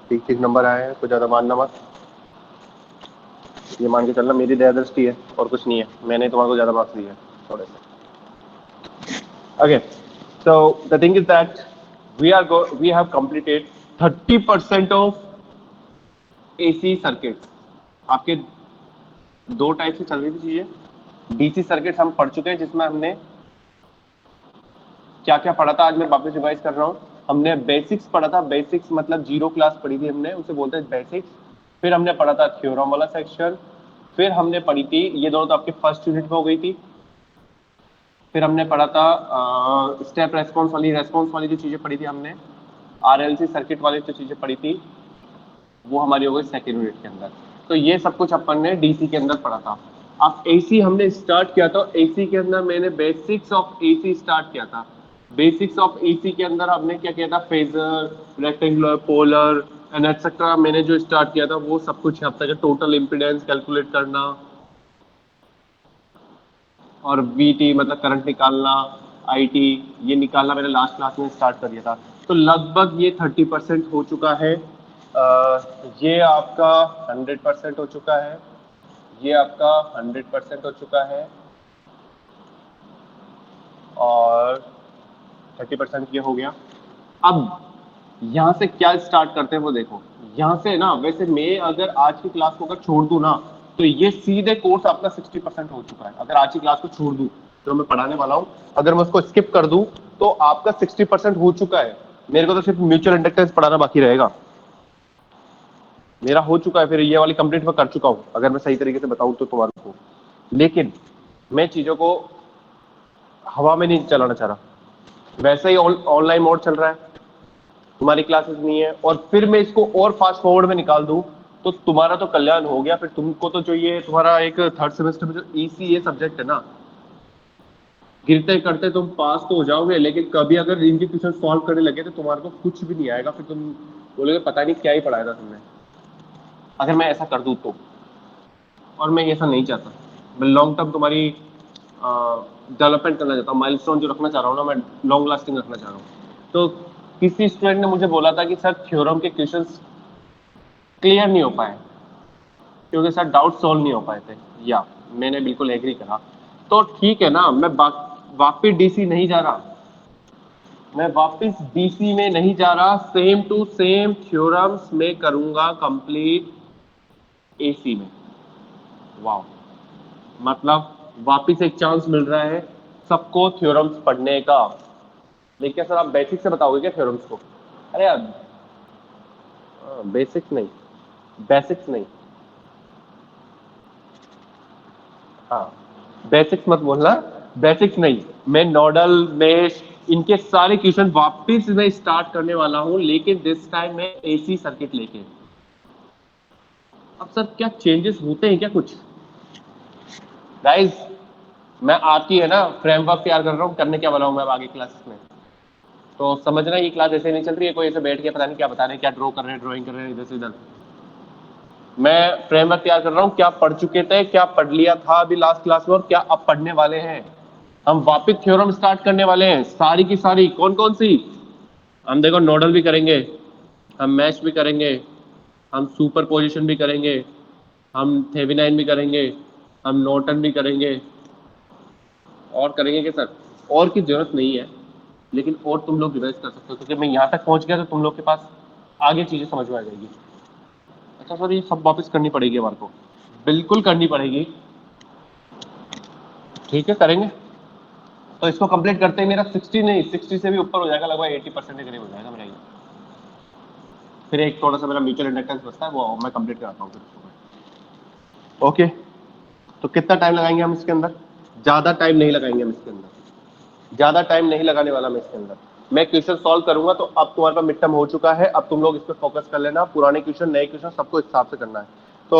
ठीक ठीक नंबर आए हैं, कुछ ज़्यादा मानना मत। ये मान के चलना मेरी दया दृष्टि है और कुछ नहीं है, मैंने तुम्हारे को ज़्यादा मार्क्स दिए हैं थोड़े से। Okay, so the thing is that we have completed 30% of AC circuits. आपके दो टाइप से चल रही थी चीजें। डीसी सर्किट्स हम पढ़ चुके हैं, जिसमें हमने क्या क्या पढ़ा था, आज मैं वापस रिवाइज कर रहा हूँ। हमने बेसिक्स पढ़ा था, बेसिक्स मतलब जीरो क्लास पढ़ी थी हमने, उसे बोलते हैं बेसिक्स। फिर हमने पढ़ा था थ्योरम वाला सेक्शन। फिर हमने पढ़ी थी, ये दोनों तो आपके फर्स्ट यूनिट में हो गई थी। फिर हमने पढ़ा था स्टेप रेस्पॉन्स वाली जो चीजें पढ़ी थी हमने, आरएलसी सर्किट वाली जो चीजें पढ़ी थी, वो हमारी हो गई सेकेंड यूनिट के अंदर। तो ये सब कुछ अपन ने डीसी के अंदर पढ़ा था। अब एसी हमने स्टार्ट किया था, एसी के अंदर मैंने बेसिक्स ऑफ एसी स्टार्ट किया था। बेसिक्स ऑफ एसी के अंदर हमने क्या किया था, phasor, rectangular, polar and etcetera मैंने जो स्टार्ट किया था वो सब कुछ यहाँ तक, टोटल इम्पीडेंस कैलकुलेट करना और वीटी मतलब करंट निकालना, आईटी ये निकालना मैंने लास्ट क्लास में स्टार्ट कर दिया था। तो लगभग ये 30% हो चुका है। ये आपका 100% हो चुका है, ये आपका 100% हो चुका है, और 30% ये हो गया। अब यहाँ से क्या स्टार्ट करते हैं वो देखो। यहाँ से ना, वैसे मैं अगर आज की क्लास को अगर छोड़ दूं ना, तो ये सीधे कोर्स आपका 60% हो चुका है। अगर आज की क्लास को छोड़ दूं जो मैं पढ़ाने वाला हूँ, अगर मैं उसको स्किप कर दूं तो आपका 60% हो चुका है। मेरे को तो सिर्फ म्यूचुअल इंडक्टेंस पढ़ाना बाकी रहेगा, मेरा हो चुका है। फिर ये वाली कंप्लीट मैं कर चुका हूँ, अगर मैं सही तरीके से बताऊं तो तुम्हारे को। लेकिन मैं चीजों को हवा में नहीं चलाना चाह रहा, वैसे ही ऑनलाइन मोड चल रहा है, तुम्हारी क्लासेस नहीं है, और फिर मैं इसको और फास्ट फॉरवर्ड में निकाल दूं तो तुम्हारा तो कल्याण हो गया। फिर तुमको तो जो ये तुम्हारा एक थर्ड सेमेस्टर में जो ईसीए सब्जेक्ट है ना, गिरते करते तुम पास तो हो जाओगे, लेकिन कभी अगर इनकी क्वेश्चन सॉल्व करने लगे तो तुम्हारे को कुछ भी नहीं आएगा। फिर तुम बोलोगे पता नहीं क्या ही पढ़ाया था तुमने, अगर मैं ऐसा कर दूं तो। और मैं ऐसा नहीं चाहता, मैं लॉन्ग टर्म तुम्हारी डेवलपमेंट करना चाहता हूँ। माइलस्टोन जो रखना चाह रहा हूँ ना, मैं लॉन्ग लास्टिंग रखना चाह रहा हूँ। तो किसी स्टूडेंट ने मुझे बोला था कि सर थ्योरम के क्वेश्चंस क्लियर नहीं हो पाए क्योंकि सर डाउट सॉल्व नहीं हो पाए थे, या मैंने बिल्कुल एग्री करा। तो ठीक है ना, मैं वापिस डीसी नहीं जा रहा, मैं वापिस डीसी में नहीं जा रहा, सेम टू सेम थ्योरम्स में करूंगा कंप्लीट एसी में। वाह, मतलब वापिस एक चांस मिल रहा है सबको थ्योरम्स पढ़ने का। लेकिन सर आप बेसिक से बताओगे क्या थ्योरम्स को? अरे यार बेसिक्स नहीं, बेसिक्स नहीं, हाँ बेसिक्स मत बोलना, बेसिक्स नहीं। मैं नोडल मेश इनके सारे क्वेश्चन वापिस मैं स्टार्ट करने वाला हूं, लेकिन दिस टाइम मैं एसी सर्किट लेके। अब सर क्या चेंजेस होते हैं क्या कुछ? गाइस मैं आपकी है ना फ्रेमवर्क तैयार कर रहा हूँ, करने क्या वाला हूँ मैं अब आगे क्लासेस में। तो समझना ये क्लास ऐसे नहीं चल रही है, कोई ऐसे बैठ के पता नहीं क्या बता रहे हैं, क्या ड्रॉ कर रहे हैं, ड्राइंग कर रहे हैं इधर से इधर। मैं फ्रेमवर्क तैयार कर रहा हूँ, क्या पढ़ चुके थे, क्या पढ़ लिया था अभी लास्ट क्लास में, और क्या अब पढ़ने वाले हैं। हम वापिस थ्योरम स्टार्ट करने वाले हैं, सारी की सारी। कौन कौन सी? हम देखो नोडल भी करेंगे, हम मैश भी करेंगे, हम सुपर पोजिशन भी करेंगे, हम थेवेनिन भी करेंगे, हम नॉर्टन भी करेंगे, और करेंगे क्या सर? और की जरूरत नहीं है, लेकिन और तुम लोग रिवाइज कर सकते हो, क्योंकि मैं यहाँ तक पहुँच गया तो तुम लोग के पास आगे चीजें समझ में आ जाएगी। अच्छा सर ये सब वापस करनी पड़ेगी हमारे को? बिल्कुल करनी पड़ेगी। ठीक है करेंगे। तो इसको कंप्लीट करते ही मेरा 60 नहीं 60 से भी ऊपर हो जाएगा, लगभग 80% के करीब हो जाएगा मेरा ये। फिर एक थोड़ा सा मेरा म्यूचुअल इंडक्टेंस बचता है, वो मैं कंप्लीट कराता हूँ फिर उसको। ओके, तो कितना टाइम लगाएंगे हम इसके अंदर? ज्यादा टाइम नहीं लगाएंगे हम इसके अंदर, ज्यादा टाइम नहीं लगाने वाला मैं इसके अंदर। मैं क्वेश्चन सॉल्व करूंगा, तो अब तुम्हारे पास मिड टर्म हो चुका है, अब तुम लोग इस पर फोकस कर लेना। पुराने क्वेश्चन नए क्वेश्चन सबको इस हिसाब से करना है। तो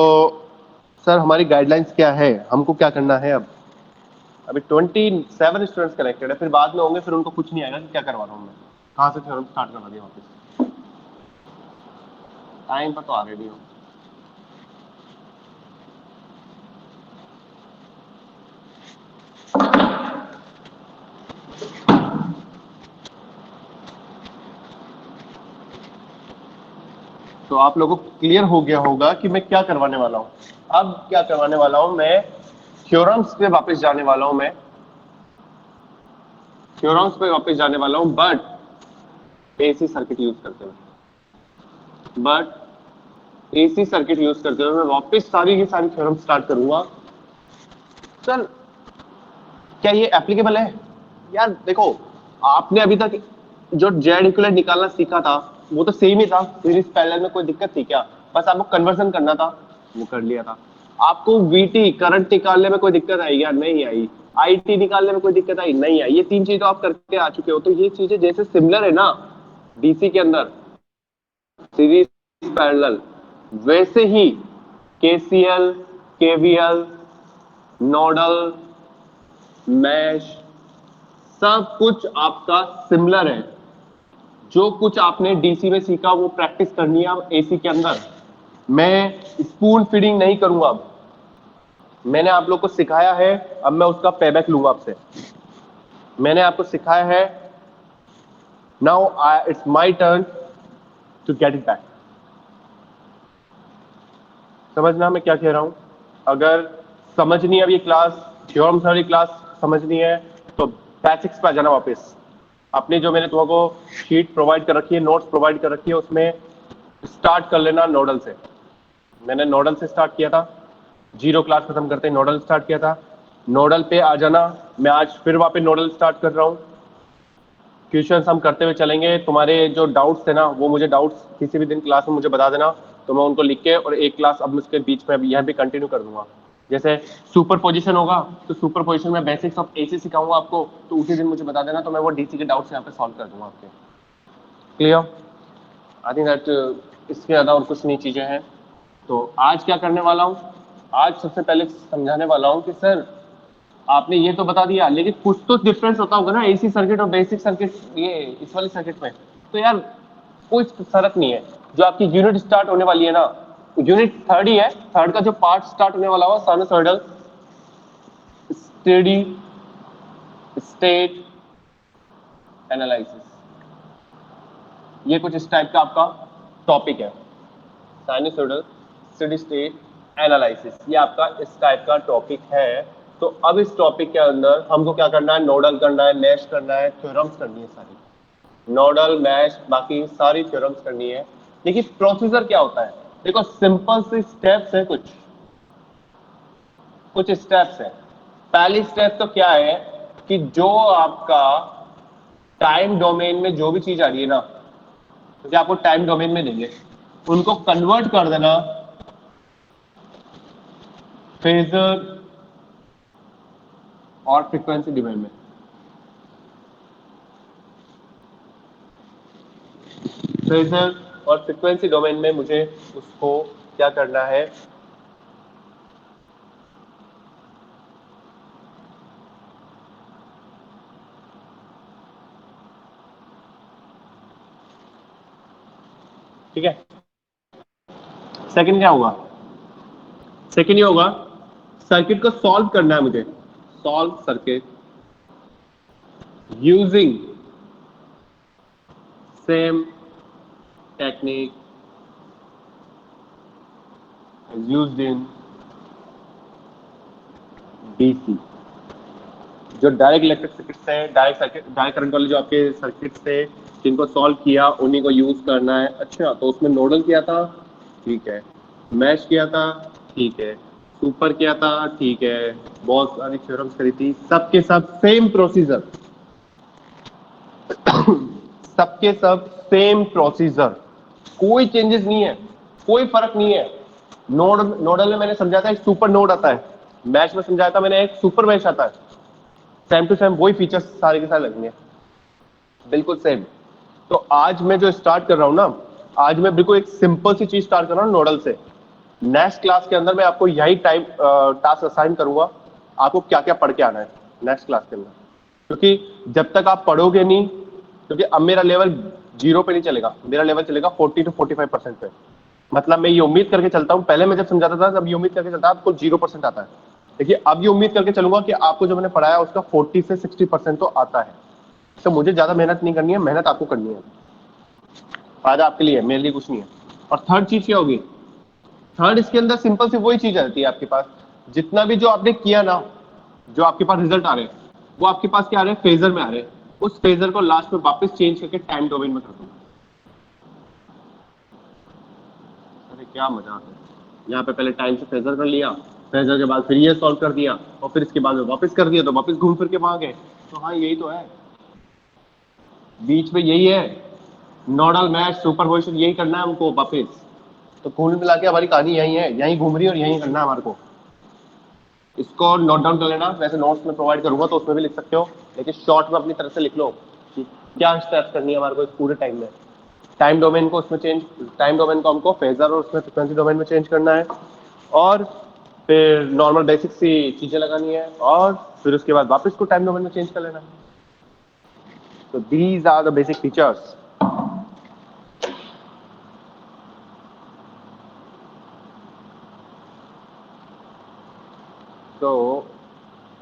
सर हमारी गाइडलाइंस क्या है, हमको क्या करना है अब? अभी 27 स्टूडेंट्स कनेक्टेड है, फिर बाद में होंगे, फिर उनको कुछ नहीं आएगा कि क्या करवा रहा हूँ मैं, कहाँ से थ्योरम स्टार्ट करवा दिया वापस। टाइम पर तो आ रेडी हो। तो आप लोगों को क्लियर हो गया होगा कि मैं क्या करवाने वाला हूं। अब क्या करवाने वाला हूं, मैं थ्योरम्स पे वापस जाने वाला हूं, बट एसी सर्किट यूज करते हुए मैं वापस सारी की सारी थ्योरम स्टार्ट करूंगा। सर क्या ये एप्लीकेबल है? यार देखो, आपने अभी तक जो जेड इक्विवेलेंट निकालना सीखा था वो तो सेम ही था। सीरीज पैरेलल में कोई दिक्कत थी क्या? बस आपको कन्वर्जन करना था, वो कर लिया था। आपको वीटी करंट निकालने में कोई दिक्कत आई या नहीं आई? आईटी निकालने में कोई दिक्कत आई? नहीं आई। ये तीन चीज तो आप करके आ चुके हो। तो ये चीजें जैसे सिमिलर है ना डीसी के अंदर, सीरीज पैरेलल, वैसे ही केसीएल, केवीएल, नोडल, मैश, सब कुछ आपका सिमिलर है। जो कुछ आपने डीसी में सीखा वो प्रैक्टिस करनी है अब एसी के अंदर। मैं स्पून फीडिंग नहीं करूंगा। अब मैंने आप लोग को सिखाया है, अब मैं उसका पेबैक लूंगा आपसे। मैंने आपको सिखाया है, now it's my turn to get it back. समझना मैं क्या कह रहा हूं। अगर समझनी है अब ये क्लास, थ्योरम्स वाली क्लास समझनी है, तो बेसिक्स पे आ जाना वापस। अपनी जो मैंने तुमको शीट प्रोवाइड कर रखी है, नोट्स प्रोवाइड कर रखी है, उसमें स्टार्ट कर लेना नोडल से। मैंने नोडल से स्टार्ट किया था, जीरो क्लास खत्म करते नोडल स्टार्ट किया था। नोडल पे आ जाना। मैं आज फिर वापस नोडल स्टार्ट कर रहा हूँ। क्वेश्चंस हम करते हुए चलेंगे। तुम्हारे जो डाउट्स थे ना, वो मुझे डाउट्स किसी भी दिन क्लास में मुझे बता देना, तो मैं उनको लिख के और एक क्लास अब उसके बीच में यह भी कंटिन्यू कर दूंगा। जैसे सुपर पोजिशन होगा तो सुपर पोजिशन में बेसिक्स ऑफ एसी सिखाऊंगा आपको, तो उसी दिन मुझे बता देना, तो मैं वो डीसी के डाउट्स यहाँ पे सॉल्व कर दूंगा आपके। क्लियर? आई थिंक दैट इसके ज्यादा और कुछ नहीं चीजें हैं। तो आज क्या करने वाला हूँ, आज सबसे पहले समझाने वाला हूँ कि सर आपने ये तो बता दिया, लेकिन कुछ तो डिफरेंस होता होगा ना एसी सर्किट और बेसिक सर्किट, ये इस वाली सर्किट में। तो यार कोई फर्क नहीं है। जो आपकी यूनिट स्टार्ट होने वाली है ना, यूनिट थर्ड ही है। थर्ड का जो पार्ट स्टार्ट होने वाला हुआ साइनसॉइडल स्टेडी स्टेट एनालिसिस, ये कुछ इस टाइप का आपका टॉपिक है। साइनसॉइडल स्टेडी स्टेट एनालिसिस, ये आपका इस टाइप का टॉपिक है। तो अब इस टॉपिक के अंदर हमको क्या करना है, नोडल करना है, मैश करना है, थ्योरम्स करनी है सारी। नोडल मैश बाकी सारी थ्योरम्स करनी है। देखिए प्रोसीजर क्या होता है, देखो सिंपल से स्टेप्स है, कुछ स्टेप्स है। पहली स्टेप तो क्या है कि जो आपका टाइम डोमेन में जो भी चीज आ रही है ना, जो आपको टाइम डोमेन में देंगे, उनको कन्वर्ट कर देना फेजर और फ्रीक्वेंसी डोमेन में। फेजर और फ्रीक्वेंसी डोमेन में मुझे उसको क्या करना है, ठीक है। सेकंड क्या होगा, सेकंड ये होगा सर्किट को सॉल्व करना है मुझे। Solve circuit using same technique used in DC. जो डायरेक्ट इलेक्ट्रिक सर्किट है, डायरेक्ट करंट वाले जो आपके सर्किट थे, जिनको सॉल्व किया उन्हीं को यूज करना है। अच्छा, तो उसमें नोडल किया था, ठीक है, मैश किया था, ठीक है, सुपर किया था, ठीक है, बहुत सारी थ्योरम्स करी थी, सबके सब सेम प्रोसीजर, सबके सब सेम प्रोसीजर, कोई चेंजेस नहीं है, कोई फर्क नहीं है। नोडल में मैंने समझाया था एक सुपर नोड आता है, मैश में समझाया था मैंने एक सुपर मैश आता है। सेम टू सेम वही फीचर्स सारे के सारे लगेंगे, बिल्कुल सेम। तो आज मैं जो स्टार्ट कर रहा हूं ना, आज मैं बिल्कुल एक सिंपल सी चीज स्टार्ट कर रहा हूं नोडल से। नेक्स्ट क्लास के अंदर मैं आपको यही टाइम टास्क असाइन करूंगा, आपको क्या क्या पढ़ के आना है नेक्स्ट क्लास के अंदर। क्योंकि जब तक आप पढ़ोगे नहीं, क्योंकि अब मेरा लेवल 0 पे नहीं चलेगा, मेरा लेवल चलेगा 40 to 45% पे। मतलब मैं ये उम्मीद करके चलता हूँ, पहले मैं जब समझाता था तब ये उम्मीद करके चलता आपको 0% आता है। देखिए अब ये उम्मीद करके चलूंगा कि आपको जो मैंने पढ़ाया उसका 40 से 60% तो आता है। तो मुझे ज्यादा मेहनत नहीं करनी है, मेहनत आपको करनी है। फायदा आपके लिए है, मेरे लिए कुछ नहीं है। और थर्ड चीज क्या होगी? थर्ड इसके अंदर सिंपल सी वही चीज आती है आपके पास, जितना भी जो आपने किया ना, जो आपके पास रिजल्ट आ रहे हैं, वो आपके पास क्या आ रहे हैं? फेजर में आ रहे हैं। उस फेजर को लास्ट में वापस चेंज करके टाइम डोमेन में कर दूंगा। अरे क्या मजाक है। यहाँ पे पहले टाइम से फेजर कर लिया, फेजर के बाद फिर ये सॉल्व कर दिया, और फिर इसके बाद में वापस कर दिया, तो वापस घूम फिर के वहां गए। तो हाँ, यही तो है, बीच में यही है। नोडल मैच सुपरपोजिशन यही करना है हमको वापस। तो कुल मिला के हमारी कहानी यही है, यही घूम रही है और यही करना है हमारे को। इसको नोट डाउन कर लेना, वैसे नोट्स में प्रोवाइड करूंगा तो उसमें भी लिख सकते हो, लेकिन शॉर्ट में अपनी तरफ से लिख लो कि क्या स्टेप्स करनी है हमारे को इस पूरे टाइम में। टाइम डोमेन को उसमें चेंज, टाइम डोमेन को हमको फेजर और उसमें फ्रीक्वेंसी डोमेन में चेंज करना है, और फिर नॉर्मल बेसिक सी चीजें लगानी है, और फिर उसके बाद वापस को टाइम डोमेन में चेंज कर लेना है। तो these are the basic features. तो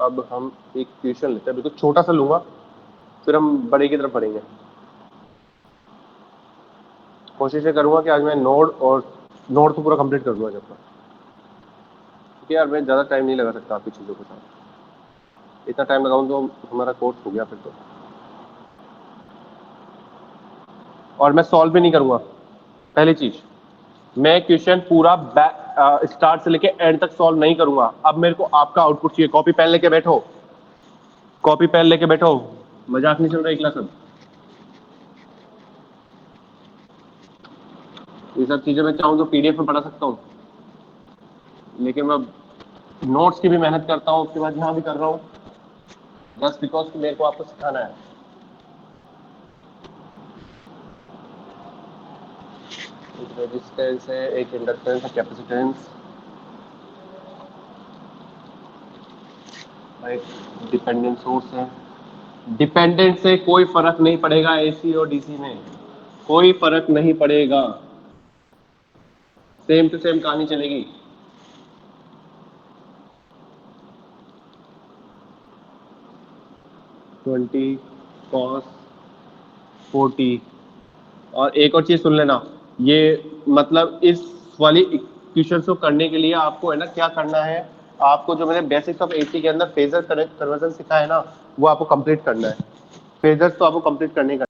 अब हम एक क्वेश्चन लेते हैं, बिल्कुल छोटा सा लूंगा, फिर हम बड़े की तरफ बढ़ेंगे। कोशिश ये करूंगा कि आज मैं नोड तो पूरा कंप्लीट कर दूंगा जब तक, क्योंकि यार मैं ज़्यादा टाइम नहीं लगा सकता आपकी चीज़ों के साथ। इतना टाइम लगाऊं तो हमारा कोर्स हो गया फिर तो। और मैं सॉल्व भी नहीं करूंगा। पहली चीज, मैं क्वेश्चन पूरा स्टार्ट से लेके एंड तक सॉल्व नहीं करूंगा। अब मेरे को आपका आउटपुट चाहिए। कॉपी पेन लेके बैठो, कॉपी पेन लेके बैठो। मजाक नहीं चल रहा एक क्लास अब। ये सब चीजें मैं चाहूँ तो पीडीएफ में पढ़ा सकता हूँ, लेकिन मैं नोट्स की भी मेहनत करता हूँ, उसके बाद यहाँ भी कर रहा हूँ, जस्ट बिकॉज कि मेरे को आपको सिखाना है। एक रेजिस्टेंस है, एक इंडक्टेंस है, कैपेसिटेंस, एक डिपेंडेंट सोर्स है। डिपेंडेंट से कोई फर्क नहीं पड़ेगा एसी और डीसी में, कोई फर्क नहीं पड़ेगा, सेम टू सेम कहानी चलेगी। 20 कॉस 40। और एक और चीज सुन लेना, ये मतलब इस वाली इक्वेशन को करने के लिए आपको है ना क्या करना है, आपको जो मैंने बेसिक्स ऑफ एसी के अंदर फेजर कन्वर्जन सिखाया है ना, वो आपको कंप्लीट करना है। फेजर्स तो आपको कंप्लीट करने का।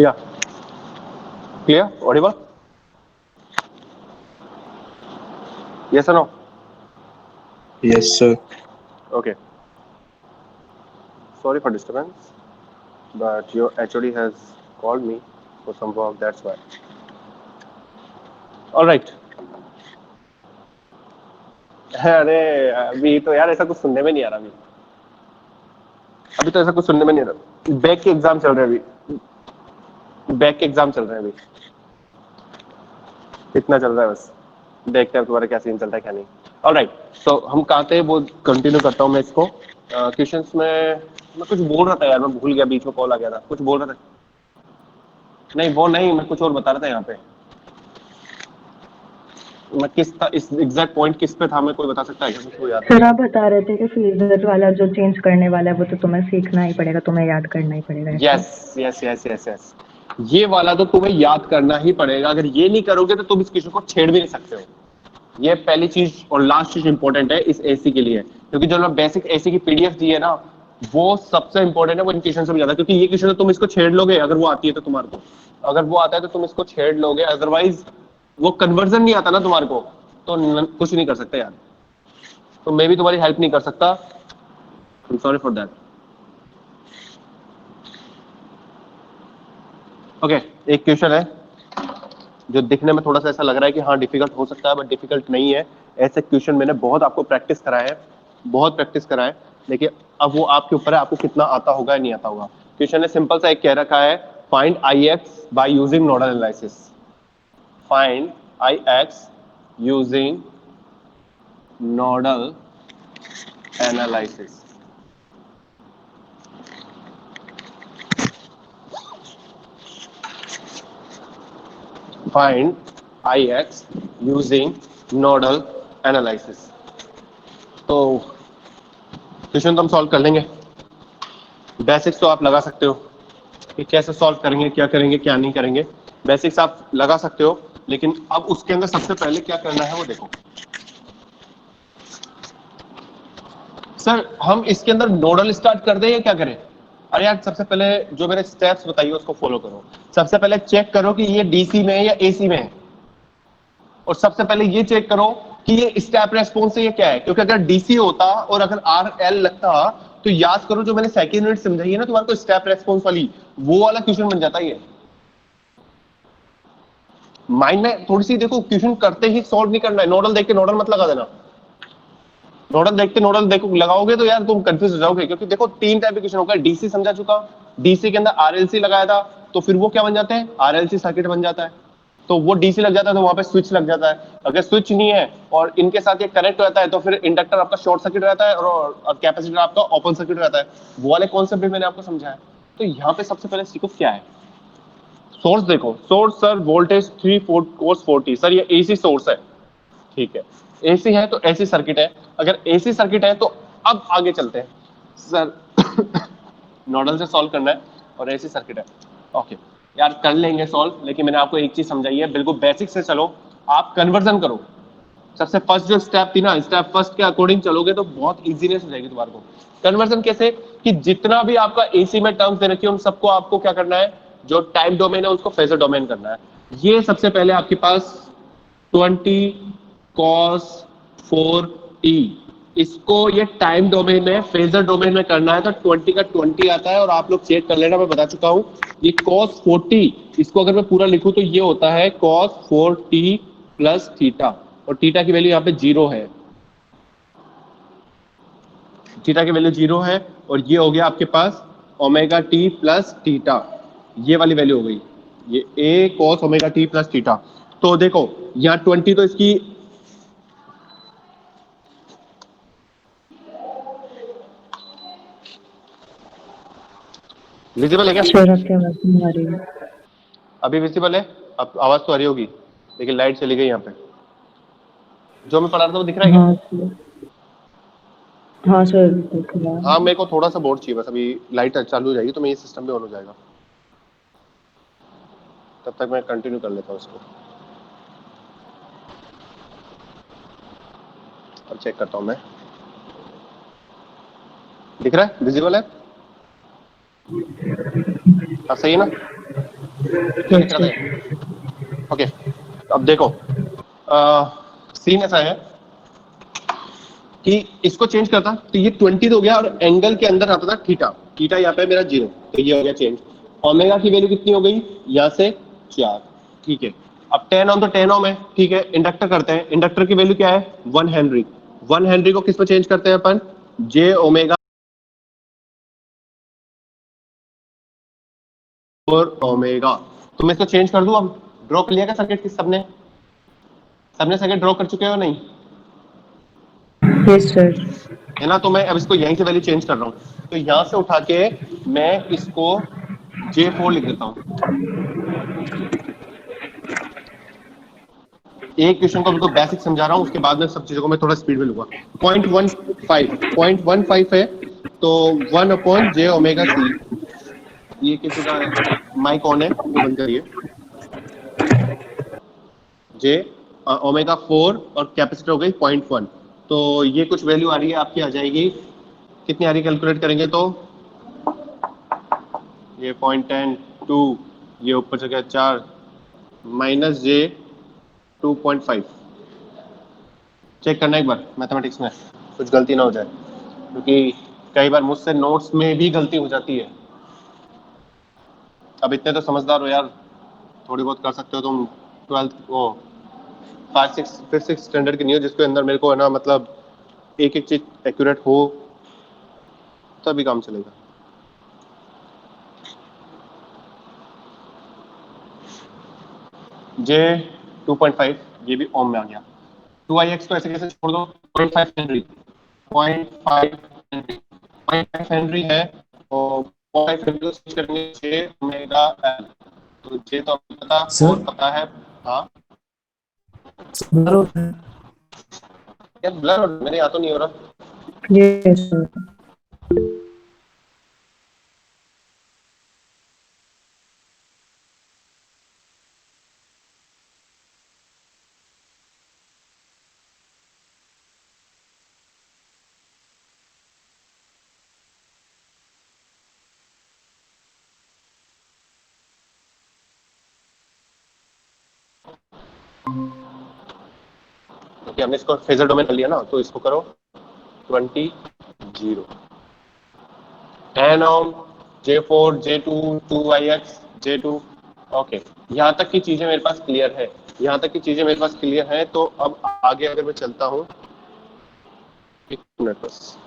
Yeah. Clear? Audible? Yes or no? Yes, sir. Okay. Sorry for disturbance, but your HOD has called me for some work. That's why. All right. अरे अभी तो यार ऐसा कुछ सुनने में नहीं आ रहा अभी अभी तो ऐसा कुछ सुनने में नहीं आ रहा बैक के एग्जाम चल रहे हैं अभी बैक के एग्जाम चल रहे हैं अभी इतना चल रहा है बस देखते हैं तुम्हारा क्या सीन चलता है क्या नहीं ऑलराइट तो हम कहाँ थे वो कंटिन्यू करता हूँ मैं इसको क्वेश्चंस में मैं कुछ बोल रहा था यार मैं भूल गया बीच में कॉल आ गया था कुछ बोल रहा था नहीं वो नहीं मैं कुछ और बता रहा था यहाँ पे मैं किस था इस एग्जैक्ट पॉइंट किस पे था मैं कोई बता सकता है क्या मुझको याद सर आप बता रहे थे कि फ्रीजर वाला जो चेंज करने वाला है वो तो तुम्हें सीखना ही पड़ेगा, तुम्हें याद करना ही पड़ेगा। Yes yes yes yes yes ये वाला तो तुम्हें याद करना ही पड़ेगा अगर ये नहीं करोगे तो तुम इस क्वेश्चन को छेड़ भी नहीं सकते हो ये पहली चीज और लास्ट चीज इंपॉर्टेंट है इस एसी के लिए क्योंकि जो बेसिक एसी की पीडीएफ दी है ना वो सबसे इंपॉर्टेंट है वो इन क्वेश्चन से भी ज्यादा क्योंकि ये क्वेश्चन तो तुम इसको छेड़ लोगे अगर वो आती है तो तुम्हारे को अगर वो आता है तो तुम इसको छेड़ लोगे अदरवाइज वो कन्वर्जन नहीं आता ना तुम्हारे को तो कुछ नहीं कर सकते यार तो मैं भी तुम्हारी हेल्प नहीं कर सकता I am sorry for that okay एक क्वेश्चन है जो दिखने में थोड़ा सा ऐसा लग रहा है कि हाँ डिफिकल्ट हो सकता है बट डिफिकल्ट नहीं है ऐसे क्वेश्चन मैंने बहुत आपको प्रैक्टिस कराया है बहुत प्रैक्टिस कराया है लेकिन अब वो आपके ऊपर है आपको कितना आता होगा या नहीं आता होगा क्वेश्चन ने सिंपल सा एक कह रखा है find I x by using nodal analysis find I x using nodal analysis find Ix using nodal analysis तो क्वेश्चन तो हम सॉल्व कर लेंगे बेसिक्स तो आप लगा सकते हो कि कैसे सॉल्व करेंगे क्या नहीं करेंगे बेसिक्स आप लगा सकते हो लेकिन अब उसके अंदर सबसे पहले क्या करना है वो देखो सर हम इसके अंदर नोडल स्टार्ट कर दें या क्या करें अरे यार सबसे पहले जो मेरे स्टेप्स बताइए उसको फॉलो करो सबसे पहले चेक करो कि ये डीसी में है या एसी में है और सबसे पहले ये चेक करो कि ये स्टेप रेस्पॉन्स है ये क्या है क्योंकि अगर डीसी होता और अगर आर एल लगता तो याद करो जो मैंने सेकंड यूनिट समझाई है ना तुम्हारे को स्टेप रेस्पॉन्स वाली वो वाला क्वेश्चन बन जाता है माइंड में थोड़ी सी देखो क्वेश्चन करते ही सॉल्व नहीं करना है नोडल देख के नोडल मत लगा देना नोडल देख के नोडल देखो लगाओगे तो यार तुम कंफ्यूज हो जाओगे क्योंकि देखो तीन टाइप के क्वेश्चन होगा डीसी समझा चुका डीसी के अंदर आरएलसी लगाया था तो फिर वो क्या बन जाते हैं आरएलसी सर्किट बन जाता है तो वो डीसी लग जाता है तो वहां पे स्विच लग जाता है अगर स्विच नहीं है और इनके साथ ये कनेक्ट रहता है तो फिर इंडक्टर आपका शॉर्ट सर्किट रहता है और कैपेसिटर आपका ओपन सर्किट रहता है वो वाले कॉन्सेप्ट भी मैंने आपको समझाया तो यहाँ पे सबसे पहले सीखो क्या है सोर्स देखो सोर्स सर वोल्टेज 3 कोस 40 सर ये एसी सोर्स है ठीक है एसी है तो एसी सर्किट है अगर एसी सर्किट है तो अब आगे चलते हैं सर नोडल से सॉल्व करना है और एसी सर्किट है ओके यार कर लेंगे सॉल्व लेकिन मैंने आपको एक चीज समझाई है बिल्कुल बेसिक से चलो आप कन्वर्जन करो सबसे फर्स्ट जो स्टेप थी ना स्टेप फर्स्ट के अकॉर्डिंग चलोगे तो बहुत इजीनेस हो जाएगी तुम्हारे को कन्वर्जन कैसे कि जितना भी आपका एसी में टर्म्स दे रखी है उन सबको आपको क्या करना है जो टाइम डोमेन है उसको फेजर डोमेन करना है ये सबसे पहले आपके पास 20 cos 4t इसको ये टाइम डोमेन में फेजर डोमेन में करना है तो 20 का 20 आता है और आप लोग चेक कर लेना मैं बता चुका हूं ये cos 40 इसको अगर मैं पूरा लिखूं तो ये होता है cos 4t प्लस थीटा और थीटा की वैल्यू यहाँ पे 0 है थीटा की वैल्यू 0 है और ये हो गया आपके पास ओमेगा टी प्लस थीटा ये वाली वैल्यू हो गई ये a cos omega T plus theta तो देखो यहाँ 20 तो इसकी विजिबल है क्या सर आपकी आवाज नहीं आ रही है। अभी विजिबल है अब आवाज तो आ रही होगी लेकिन लाइट चली गई यहाँ पे जो मैं पढ़ा रहा था वो दिख रहा है क्या हाँ सर, हाँ सर दिख रहा है। हाँ मेरे को थोड़ा सा बोर्ड चाहिए बस अभी लाइट चालू हो जाएगी तो मेरी सिस्टम भी ऑन हो जाएगा तब तक मैं कंटिन्यू कर लेता हूँ इसको अब चेक करता हूँ मैं दिख रहा है विजिबल है अब सही है ना जो दिख रहा था। ओके, अब देखो सीन ऐसा है कि इसको चेंज करता तो ये 20 तो हो गया, और एंगल के अंदर आता था थीटा। थीटा यहाँ पे मेरा 0, तो ये हो गया चेंज। ओमेगा की वैल्यू कितनी हो गई यहाँ से 4, ठीक है। अब 10 ओम तो 10 ओम है, ठीक है। इंडक्टर करते हैं, इंडक्टर की वैल्यू क्या है 1 हेनरी। 1 हेनरी को किस पे चेंज करते हैं अपन, जे ओमेगा और ओमेगा। तो मैं इसको चेंज कर दूं। अब ड्रॉ कर लिया क्या सर्किट, किस सबने सबने सर्किट ड्रॉ कर चुके हो नहीं, यस सर। है ना। तो मैं अब इसको यहीं से वैल्यू चेंज कर रहा हूँ, तो यहां से उठा के मैं इसको J4 लिख देता हूँ। एक क्वेश्चन को बिल्कुल बेसिक समझा रहा हूँ, उसके बाद में सब चीजों को मैं थोड़ा स्पीड में लूंगा। 0.15 है, तो 1/J⍵c। ये किसी का माइक ऑन है, वो बंद करिए। J ω4 और कैपेसिटर हो गई 0.1, तो ये कुछ वैल्यू आ रही है आपकी, आ जाएगी कितनी आ रही है कैलकुलेट करेंगे तो ये 0.10 2, ये ऊपर से गया 4 -J2.5। चेक करना एक बार मैथमेटिक्स में कुछ गलती ना हो जाए, क्योंकि कई बार मुझसे नोट्स में भी गलती हो जाती है। अब इतने तो समझदार हो यार, थोड़ी बहुत कर सकते हो तुम। 12th वो 5th 6th स्टैंडर्ड की नहीं हो, जिसके अंदर मेरे को है ना, मतलब एक एक चीज एक्यूरेट हो तभी काम चलेगा। J 2.5, ये भी ओम में आ गया। 2ix को ऐसे कैसे छोड़ दो, 0.5 हेनरी, 0.5 हेनरी, 0.5 हेनरी है, और 0.5 हेनरी को स्विच करेंगे J ओमेगा L। तो J तो आपको पता, सर 4 पता है। हाँ ब्लर हो रहा है। यार, ब्लर मेरे यहाँ तो नहीं हो रहा। Yes sir. क्योंकि हमने इसको फेजर डोमेन कर लिया ना, तो इसको करो 20 0 10 ओम J4 J2 2ix J2। Okay, यहाँ तक की चीजें मेरे पास क्लियर है, यहाँ तक की चीजें मेरे पास क्लियर है। तो अब आगे अगर मैं चलता हूँ, एक मिनट बस।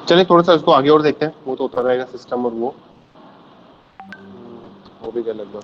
चलिए थोड़ा सा इसको आगे और देखते हैं, वो तो उतर रहेगा सिस्टम, और वो भी गया लगभग।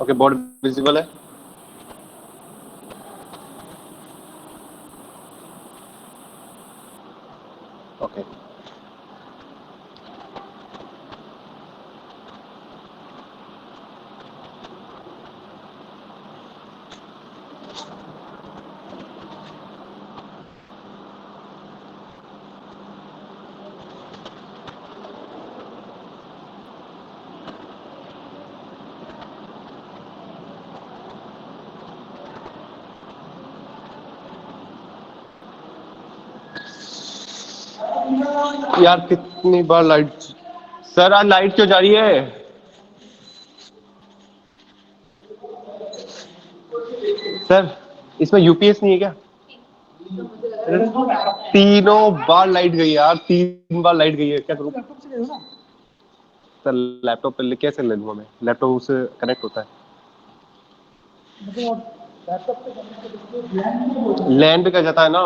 ओके, बोर्ड विजिबल है। ओके, यार कितनी बार लाइट, सर आज लाइट क्यों जा रही है? सर इसमें यूपीएस नहीं है क्या? तीनों बार लाइट गई यार, 3 बार लाइट गई है, क्या करूं? सर लैपटॉप पे कैसे ले लूंगा मैं? लैपटॉप से कनेक्ट होता है। लैंड पे क्या जाता है ना।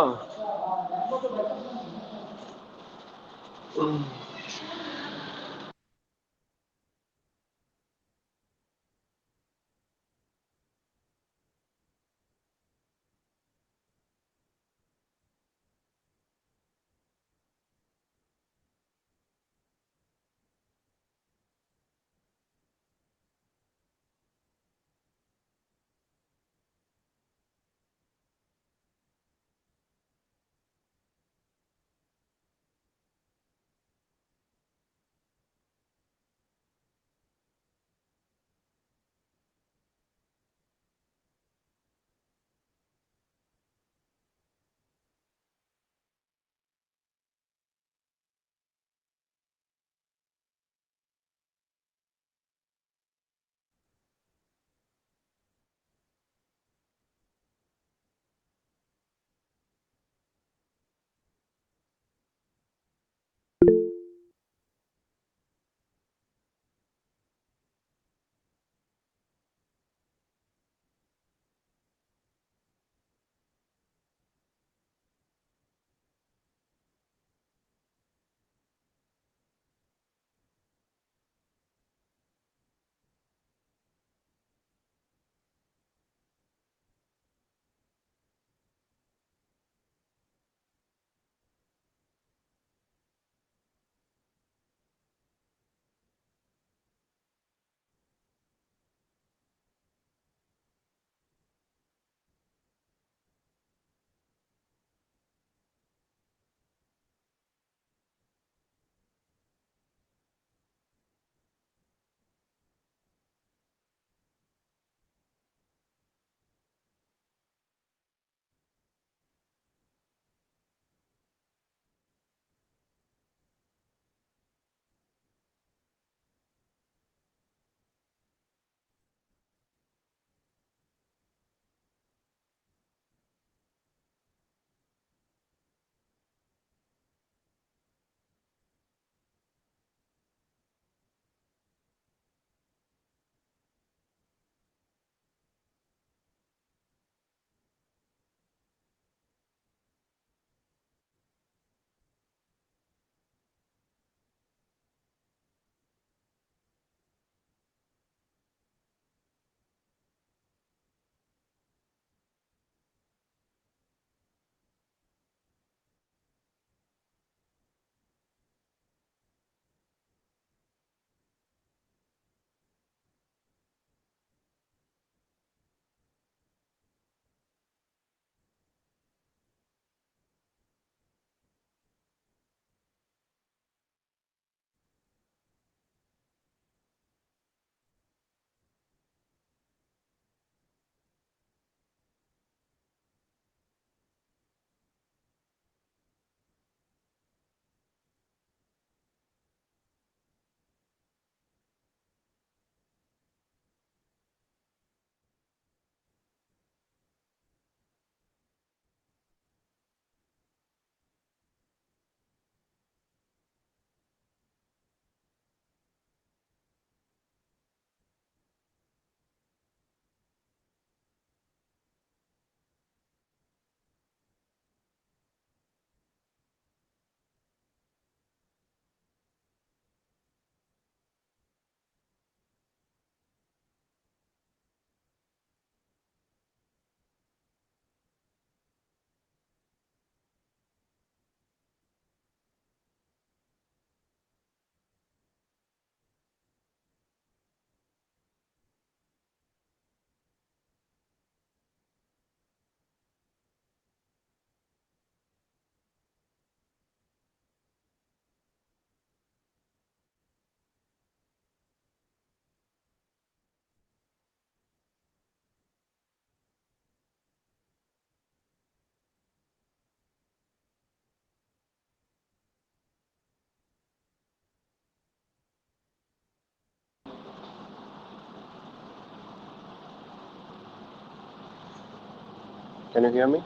Can you hear me?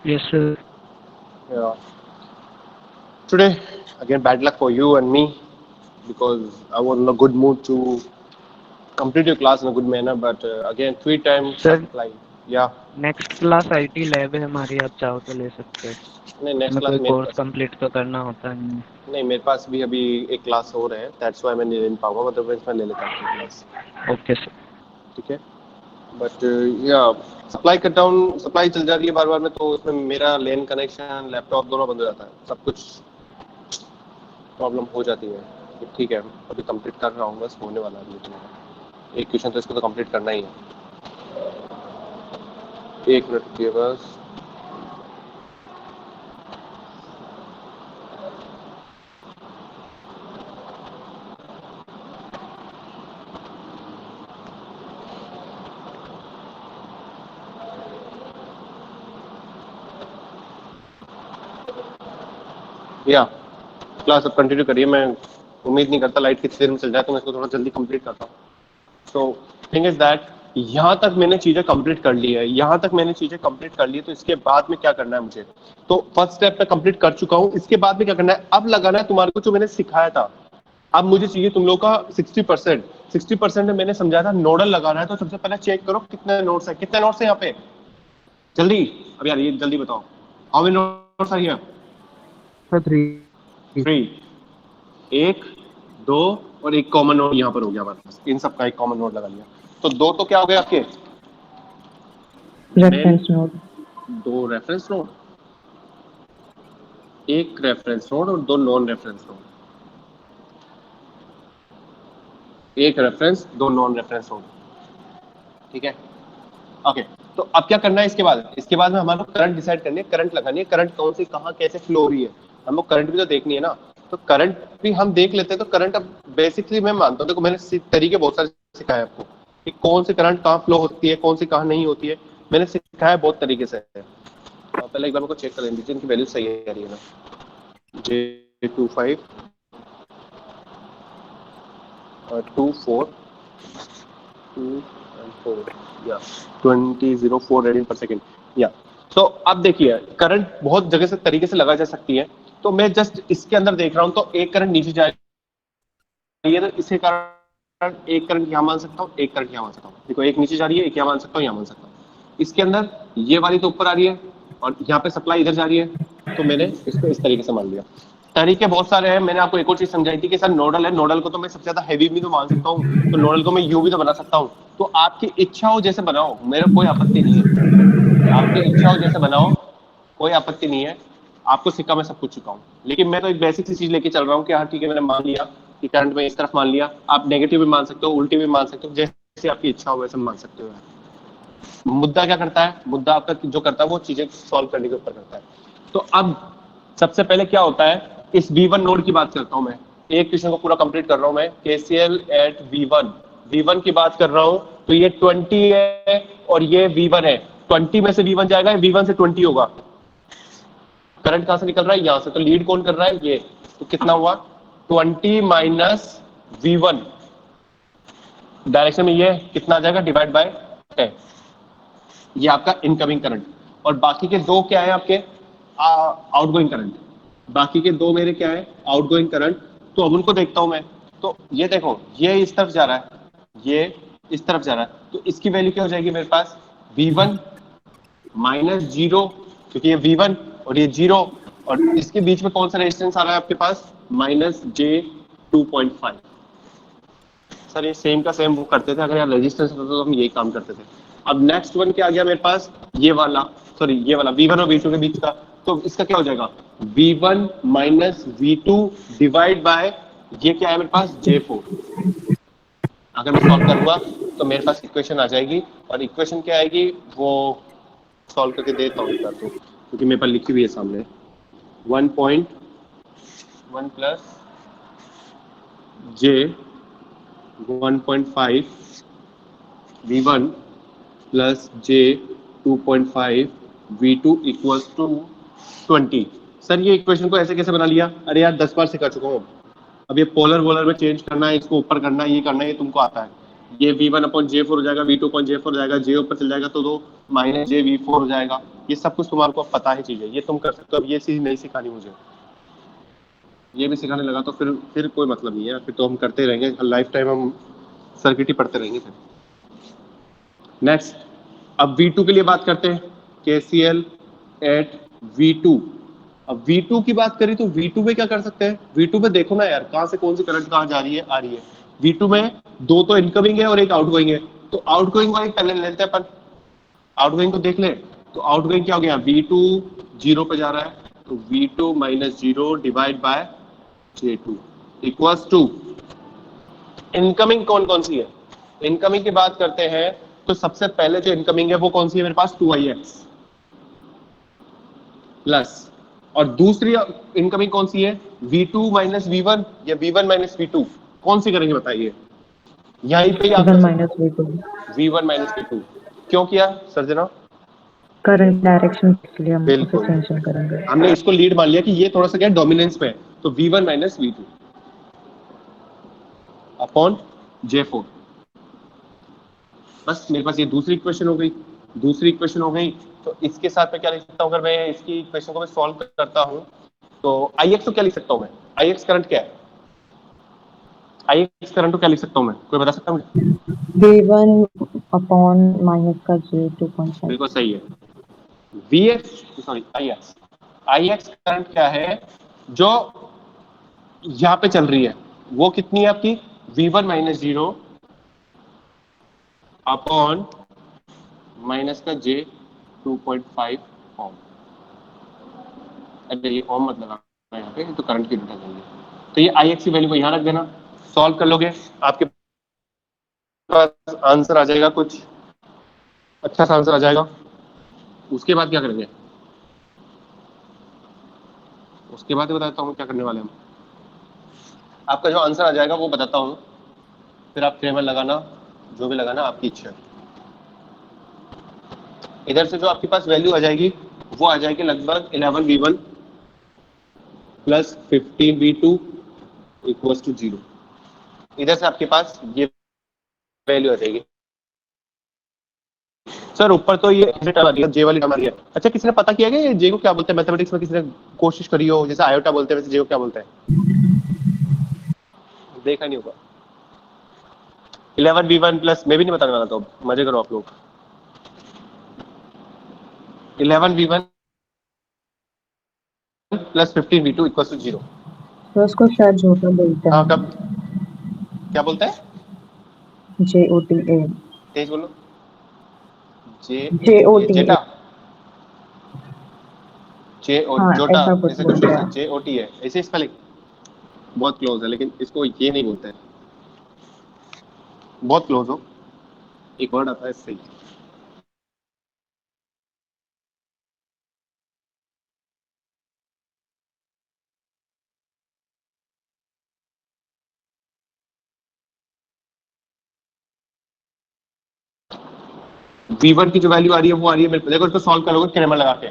Yes, sir. Yeah. Today, again, bad luck for you and me because I was in a good mood to complete your class in a good manner. But again, 3 times Sir, supply. Yeah. Next class IT lab है हमारी, आप चाहो तो ले सकते हो। नहीं, next हमें क्लास कोई मेरे कोर्स पास कंप्लीट तो करना होता नहीं है। नहीं, मेरे पास भी अभी एक क्लास हो रहा है, दैट्स व्हाई मैं नहीं ले पाऊंगा, अदरवाइज मैं ले लेता हूँ क्लास। Okay sir. ठीक है, बट या सप्लाई कट डाउन, सप्लाई चल जा रही है बार बार में, तो उसमें मेरा लेन कनेक्शन लैपटॉप दोनों बंद हो जाता है, सब कुछ प्रॉब्लम हो जाती है। तो ठीक है, अभी कंप्लीट कर रहा हूँ, बस होने वाला है मेरा एक क्वेश्चन, तो इसको तो कंप्लीट करना ही है। एक मिनट रुकिए बस। या क्लास अब कंटिन्यू करिए, मैं उम्मीद नहीं करता लाइट कितनी देर में चल जाए, तो मैं इसको थोड़ा जल्दी कंप्लीट करता हूँ। तो थिंग इज दैट यहाँ तक मैंने चीजें कंप्लीट कर ली है, यहाँ तक मैंने चीजें कंप्लीट कर ली है, तो इसके बाद में क्या करना है मुझे? तो फर्स्ट स्टेप मैं कंप्लीट कर चुका हूँ, इसके बाद में क्या करना है? अब लगाना है तुम्हारे को जो मैंने सिखाया था। अब मुझे चाहिए तुम लोग का 60%। 60% में मैंने समझाया था नोडल लगाना है, तो सबसे पहले चेक करो कितने नोट्स है, कितने नोट्स है यहाँ पे जल्दी। अब यार ये जल्दी बताओ, how many notes are here? Sir 3। 3, 1, 2 और एक कॉमन नोड यहाँ पर हो गया हमारे पास, इन सब का एक कॉमन नोड लगा लिया, तो 2 तो क्या हो गए आपके? Reference node. 2 reference node, 1 reference node और 2 non reference node. 1 reference, 2 non reference node. ठीक है, ओके। तो अब क्या करना है इसके बाद? इसके बाद में हमारे को करंट डिसाइड करनी है, करंट लगानी है, करंट कौन सी कहाँ कैसे फ्लो हो रही है, हमको करंट भी तो देखनी है ना। तो करंट भी हम देख लेते हैं। तो करंट अब बेसिकली मैं मानता हूँ, देखो मैंने तरीके बहुत सारे सिखाए आपको कि कौन सी करंट कहाँ फ्लो होती है, कौन सी कहाँ नहीं होती है, मैंने सिखाया बहुत तरीके से। पहले एक बार मेरे को चेक कर लेने दीजिए, इनकी वैल्यू सही है रही है ना। J25 24 2 and 4 या 2004 रेडियन पर सेकेंड या। तो अब देखिए करंट बहुत जगह से तरीके से लगा जा सकती है, तो मैं जस्ट इसके अंदर देख रहा हूं, तो एक करंट नीचे जा रही है, तो इसके कारण एक करंट यहाँ मान सकता हूँ, एक करंट यहाँ मान सकता हूँ। देखो एक नीचे जा रही है, एक यहाँ मान सकता हूँ, यहाँ मान सकता हूँ। इसके अंदर ये वाली तो ऊपर आ रही है और यहाँ पे सप्लाई इधर जा रही है, तो मैंने इसको इस तरीके से मान लिया। तरीके बहुत सारे हैं, मैंने आपको एक और चीज समझाई थी कि सर नोडल है, नोडल को तो मैं सबसे ज्यादा हैवी भी तो मान सकता हूँ, तो नोडल को मैं यू भी तो बना सकता हूँ। तो आपकी इच्छा हो जैसे बनाओ, मेरा कोई आपत्ति नहीं है, आपकी इच्छा हो जैसे बनाओ, कोई आपत्ति नहीं है। आपको सिक्का मैं सब कुछ चुका हूँ, लेकिन मैं तो एक बेसिक सी चीज लेके चल रहा हूँ कि हाँ ठीक है, मैंने मान लिया कि करंट में इस तरफ मान लिया। आप नेगेटिव भी मान सकते हो, उल्टी भी मान सकते हो, जैसे आपकी इच्छा हो वैसे मान सकते हो। मुद्दा क्या करता है? मुद्दा आपका जो करता है वो चीजें सॉल्व करने के ऊपर करता है। तो अब सबसे पहले क्या होता है, इस V1 नोड की बात करता हूं मैं, एक क्वेश्चन को पूरा कंप्लीट कर रहा हूं मैं, KCL एट V1 की बात कर रहा हूं। तो ये 20 है और ये V1 है, 20 में से V1 जाएगा, V1 से 20 होगा। करंट कहां से निकल रहा है? यहां से। तो लीड कौन कर रहा है? ये। तो कितना हुआ? 20 माइनस V1 डायरेक्शन में, ये कितना आ जाएगा? Divide by 10। ये आपका इनकमिंग करंट। और बाकी के दो क्या है आपके? Outgoing current. बाकी के दो मेरे क्या है? Outgoing current. तो अब उनको देखता हूं मैं। तो ये देखो, ये इस तरफ जा रहा है, ये इस तरफ जा रहा है, तो इसकी वैल्यू क्या हो जाएगी मेरे पास? V1 माइनस 0, क्योंकि ये V1 और ये 0, और इसके बीच में कौन सा रेजिस्टेंस आ रहा है आपके पास? Minus J2.5। सर ये सेम का सेम वो करते थे, अगर यार रेजिस्टेंस होता तो हम यही काम करते थे। अब नेक्स्ट वन क्या आ गया मेरे पास? ये वाला, सॉरी ये वाला V1 और V2 के बीच का। तो इसका क्या हो जाएगा? V1 minus V2 divide by, ये क्या है मेरे पास? J4। अगर मैं सॉल्व करूंगा तो मेरे पास इक्वेशन आ जाएगी, और इक्वेशन क्या आएगी वो सॉल्व करके देता हूँ एक बार, तो क्योंकि मेरे पास लिखी हुई है सामने। 1.1 plus J 1.5 V1 plus J 2.5 V2 equals to 20। Sir ये इक्वेशन को ऐसे कैसे बना लिया? अरे यार 10 बार सिखा चुका हूँ। अब ये पोलर वोलर में चेंज करना है, इसको ऊपर करना है, ये करना है, ये तुमको आता है। ये V1 अपॉन J4 हो जाएगा, V2 अपॉन J4 हो जाएगा, J ऊपर चल जाएगा तो माइनस जे वी फोर हो जाएगा। ये सब कुछ तुम्हारे को पता ही चीज है, ये तुम कर सकते हो। अब ये चीज नहीं सिखानी मुझे, ये भी सिखाने लगा तो फिर कोई मतलब नहीं है, फिर तो हम करते रहेंगे लाइफ टाइम, हम सर्किट ही पढ़ते रहेंगे फिर। नेक्स्ट, अब V2 के लिए बात करते हैं, KCL एट V2। अब V2 की बात करी तो V2 में क्या कर सकते हैं, V2 में देखो ना यार, कहां से कौन सी करंट कहां जा रही है, आ रही है। V2 में दो तो इनकमिंग है और एक आउटगोइंग है, तो आउटगोइंग वाली पहले लेते हैं अपन, आउटगोइंग को देख ले। तो आउटगोइंग क्या हो गया, V2 जीरो पे जा रहा है, तो V2 minus zero divide by J2 equals to incoming कौन कौन सी है। इनकमिंग की बात करते हैं तो सबसे पहले जो इनकमिंग है वो कौन सी है मेरे पास, 2ix प्लस, और दूसरी इनकमिंग कौन सी है, V2 माइनस V1 या V1 माइनस V2, कौन सी करेंगे बताइए। यहीं पे ही आप V1 minus V2 V1 minus V2 क्यों किया सर्जना, करंट डायरेक्शन के लिए हम उसे बिल्कुल, चेंज नहीं करेंगे। हमने इसको लीड मान लिया कि ये थोड़ा सा क्या डोमिनेंस पे है, तो V1 minus V2 upon J4। बस मेरे पास ये दूसरी इक्वेशन हो गई, दूसरी इक्वेशन हो गई। तो इसके साथ मैं क्या लिख सकता हूँ, अगर मैं इसकी इक्वेशन को मैं सॉल्व करता हूँ तो Ix को क्या लिख सकता हूँ मैं, Ix करंट क्या है, Ix करंट को क्या लिख सकता हूँ मैं, कोई बता सकता है मुझे। V1 अपॉन माइनस का J2.5। बिल्कुल सही है, Vx सॉरी Ix करंट क्या है जो यहाँ पे चल रही है, वो कितनी है आपकी, V1 minus zero upon minus का J2.5 ओम। अरे ये ओम मत लगाना यहाँ पे, तो करंट की उल्टा जाएगी। तो ये Ix की वैल्यू को यहाँ रख देना, सॉल्व कर लोगे, आपके पास आंसर आ जाएगा, कुछ अच्छा सा आंसर आ जाएगा। उसके बाद क्या करेंगे, उसके बाद बताता हूँ क्या करने वाले हम। आपका जो आंसर आ जाएगा वो बताता हूँ, फिर आप क्रेमर लगाना, जो भी लगाना आपकी इच्छा है। इधर से जो आपके पास वैल्यू आ जाएगी वो आ जाएगी लगभग 11V1 plus 15V2 equals to 0। इधर से आपके पास ये वैल्यू आ जाएगी। सर ऊपर तो ये टर्म आ रही है, जे वाली टर्म आ रही है। अच्छा, किसी ने पता किया कि ये जे को क्या बोलते हैं मैथमेटिक्स में, किसी ने कोशिश करी हो, जैसे आयोटा बोलते हैं वैसे जे को क्या बोलते हैं, देखा नहीं होगा। 11V1 प्लस, मैं भी नहीं बताने वाला, तो मजे करो आप लोग। 11V1 plus 15V2 equals to 0। तो उसको शायद जोटा बोलते हाँ, हैं, कब क्या बोलते हैं, JOTA। तेज बोलो, JOTA। जेटा, जे और हाँ जोटा, ऐसा कुछ ऐसे कुछ बोलते है, हैं। JOT है ऐसे स्पेलिंग, बहुत क्लोज है, लेकिन इसको ये नहीं बोलते हैं, बहुत क्लोज हो, एक वर्ड आता है इससे ही। V1 की जो वैल्यू आ रही है वो आ रही है मेरे, देखो इसको सॉल्व करोगे क्रेमर लगा के,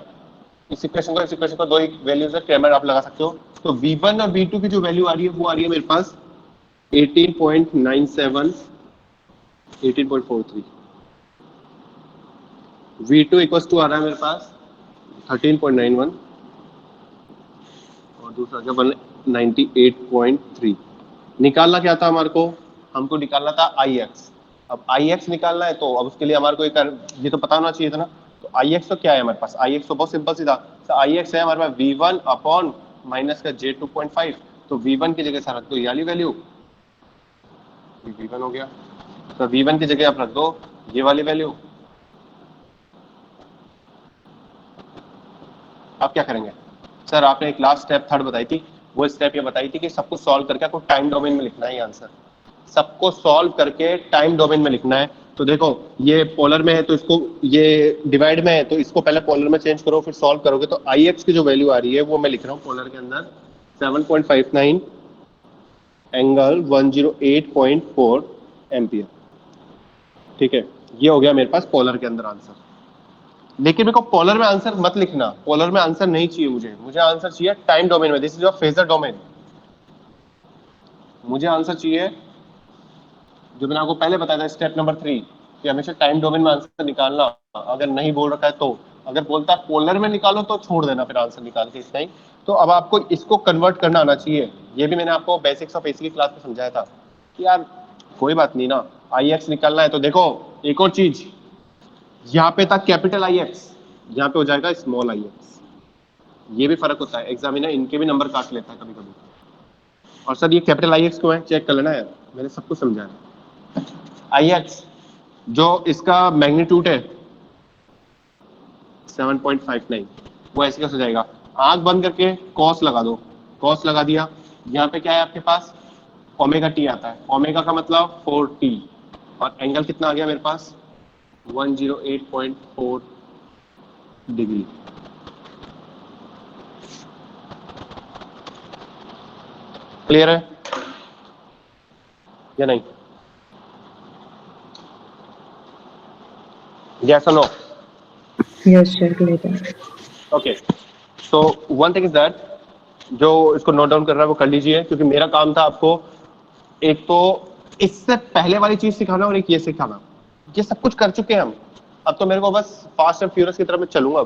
इस इक्वेशन को दो ही वैल्यूज है, क्रेमर आप लगा सकते हो। तो V1 और V2 की जो वैल्यू आ रही है वो आ रही है मेरे पास 18.97 18.43। V2 इक्वल्स टू आ रहा है मेरे पास 13.91 और दूसरा क्या बन 98.3। निकालना क्या था हमारे को, हमको निकालना था Ix। अब Ix निकालना है तो अब उसके लिए हमारे को ये तो पता होना चाहिए था ना। तो Ix तो क्या है हमारे पास, Ix तो बहुत सिंपल सी था, तो Ix है हमारे पास V1 अपॉन माइनस का J2.5। तो V1 की जगह रख दो ये वाली वैल्यू, V1 हो गया, तो V1 की जगह आप रख दो ये वाली वैल्यू। आप क्या करेंगे, सर आपने एक लास्ट स्टेप थर्ड बताई थी, वो स्टेप ये बताई थी कि सब कुछ सॉल्व करके आपको टाइम डोमेन में लिखना है आंसर, सबको सॉल्व करके टाइम डोमेन में लिखना है। तो देखो ये पोलर में है तो इसको, ये डिवाइड में है तो इसको पहले पोलर में चेंज करो, फिर सॉल्व करोगे तो Ix की जो वैल्यू आ रही है वो मैं लिख रहा हूँ पोलर के अंदर 7.59 एंगल 108.4 एम्पियर। ठीक है, ये हो गया मेरे पास पोलर के अंदर आंसर। लेकिन मेरे को पोलर में आंसर मत लिखना, पोलर में आंसर नहीं चाहिए मुझे आंसर चाहिए टाइम डोमेन में, this is your phasor domain. मुझे आंसर चाहिए जो मैंने आपको पहले बताया था, स्टेप नंबर 3, कि हमेशा टाइम डोमेन में आंसर निकालना, अगर नहीं बोल रखा है तो, अगर बोलता है पोलर में निकालो तो छोड़ देना फिर आंसर निकाल के इतना ही। तो अब आपको इसको कन्वर्ट करना आना चाहिए। ये भी मैंने आपको बेसिक्स ऑफ एसी की क्लास में समझाया था कि यार कोई बात नहीं ना, आई एक्स निकालना है तो देखो एक और चीज, यहाँ पे था कैपिटल आई एक्स, यहाँ पे हो जाएगा स्मॉल आई एक्स। ये भी फर्क होता है, एग्जामिनर इनके भी नंबर काट लेता है कभी कभी। और सर ये कैपिटल आई एक्स क्यों है, चेक कर लेना यार, मैंने सब कुछ समझाया। आई एक्स जो इसका मैग्नीट्यूड है 7.59, वो ऐसे कैसे हो जाएगा, आंख बंद करके कॉस लगा दो, कॉस लगा दिया, यहाँ पे क्या है आपके पास ओमेगा टी आता है, ओमेगा का मतलब 4t, और एंगल कितना आ गया मेरे पास 108.4 डिग्री। क्लियर है या नहीं? यस और नो? यस सर, क्लियर है। Okay, so one thing is that, जो इसको नोट डाउन कर रहा है वो कर लीजिए, क्योंकि मेरा काम था आपको एक तो इससे पहले वाली चीज सिखाना और एक ये सिखाना। ये सब कुछ कर चुके हैं हम, अब तो मेरे को बस फास्ट एंड फ्यूरियस की तरफ मैं चलूंगा।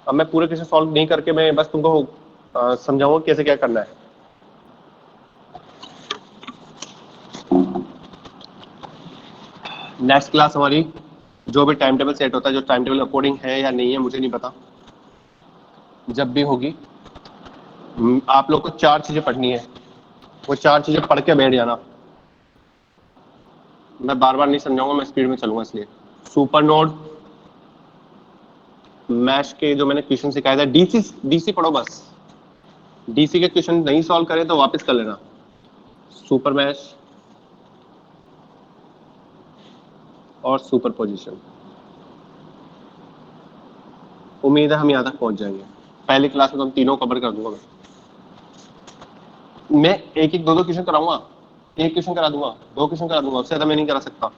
अब मैं पूरे कैसे सॉल्व नहीं करके मैं बस तुमको समझाऊंगा कैसे क्या करना है। नेक्स्ट क्लास हमारी जो भी टाइम टेबल सेट होता है, जो टाइम टेबल अकॉर्डिंग है या नहीं है मुझे नहीं पता, जब भी होगी आप लोग को 4 चीजें पढ़नी है, वो 4 चीजें पढ़ के बैठ जाना। मैं बार बार नहीं समझाऊंगा, मैं स्पीड में चलूंगा इसलिए। सुपर नोड मैश के जो मैंने क्वेश्चन सिखाया था, डीसी पढ़ो बस, डीसी के क्वेश्चन नहीं सॉल्व करें तो वापस कर लेना। सुपर मैश और सुपर पोजिशन, उम्मीद है हम यहाँ तक पहुंच जाएंगे। पहली क्लास में तो हम तीनों कवर कर दूंगा। मैं एक एक दो क्वेश्चन कराऊंगा, एक क्वेश्चन करा दूंगा, 2 क्वेश्चन करा दूंगा, उससे ज्यादा मैं नहीं करा सकता।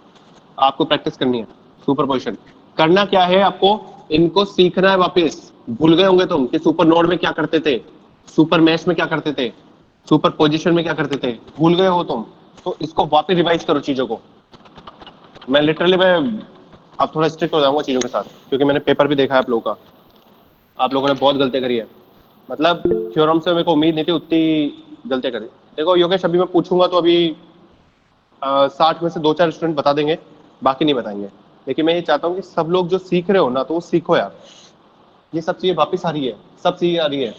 आपको प्रैक्टिस करनी है। सुपर पोजिशन करना क्या है, आपको इनको सीखना है वापस। भूल गए होंगे तुम कि सुपर नोड में क्या करते थे, सुपर मैश में क्या करते थे, सुपर पोजिशन में क्या करते थे, भूल गए हो तुम, तो इसको वापस रिवाइज करो चीजों को। मैं लिटरली मैं अब थोड़ा स्ट्रिक्ट हो जाऊंगा चीजों के साथ, क्योंकि मैंने पेपर भी देखा है आप लोगों का, आप लोगों ने बहुत गलतियां करी है। मतलब थ्योरम से मेरे को उम्मीद नहीं थी उतनी गलतियां करी। देखो योगेश, अभी मैं पूछूंगा तो अभी 60 में से 2-4 स्टूडेंट बता देंगे, बाकी नहीं बताएंगे। लेकिन मैं ये चाहता हूँ कि सब लोग जो सीख रहे हो ना, तो वो सीखो यार। ये सब चीजें वापिस आ रही है, सब चीजें आ रही है,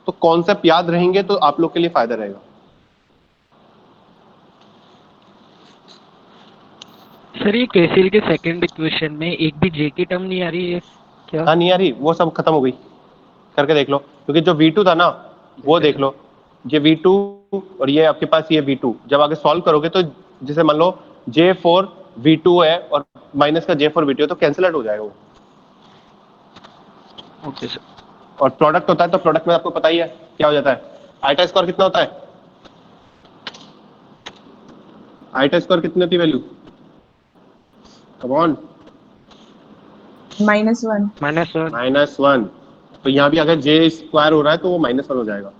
तो कॉन्सेप्ट याद रहेंगे तो आप लोग के लिए फायदा रहेगा। सर ये केसीएल के सेकंड इक्वेशन में एक भी जे की टर्म नहीं आ रही है क्या? हाँ नहीं आ रही, वो सब खत्म हो गई, करके देख लो। क्योंकि जो V2 था ना वो देख लो, ये V2 और ये आपके पास ये V2 जब आगे सॉल्व करोगे तो जैसे मान लो J4 V2 है और माइनस का J4 V2 है, तो कैंसिल आउट हो जाएगा वो। Okay sir. और प्रोडक्ट होता है तो प्रोडक्ट में आपको पता ही है क्या हो जाता है। आईटा स्कोर कितना होता है, आईटा स्कोर कितनी होती है वैल्यू, कम ऑन, -1। -1। -1। तो यहाँ भी अगर J स्क्वायर हो रहा है तो वो -1 हो जाएगा।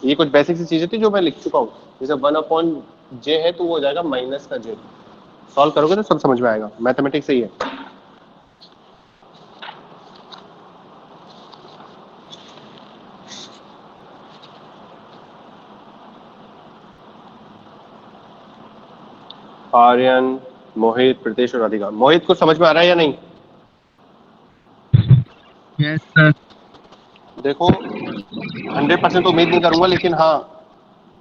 ये कुछ बेसिक सी चीजें थी जो मैं लिख चुका हूँ। जैसे 1/J है तो वो हो जाएगा माइनस का J। सॉल्व करोगे तो सब समझ में आएगा, मैथमेटिक्स सही है। आर्यन, मोहित, प्रीतेश और राधिका। मोहित को समझ में आ रहा है या नहीं? Yes sir. देखो 100% तो उम्मीद नहीं करूंगा, लेकिन हाँ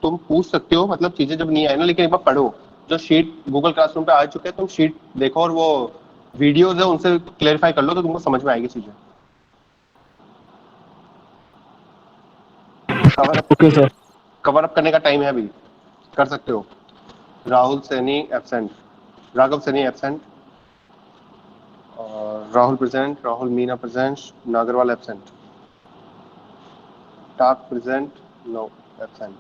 तुम पूछ सकते हो, मतलब चीजें जब नहीं आए ना, लेकिन एक बार पढ़ो। जो शीट गूगल क्लासरूम पे आ चुके हैं, तुम शीट देखो और वो वीडियोस है उनसे क्लेरिफाई कर लो तो तुमको समझ में आएगी चीजें। Cover up, okay sir. Cover up करने का टाइम है अभी, कर सकते हो। राहुल सैनी एब्सेंट, राघव सैनी एब्सेंट, और Rahul present, Rahul Meena present, Nagarwal absent, Tak present, no absent.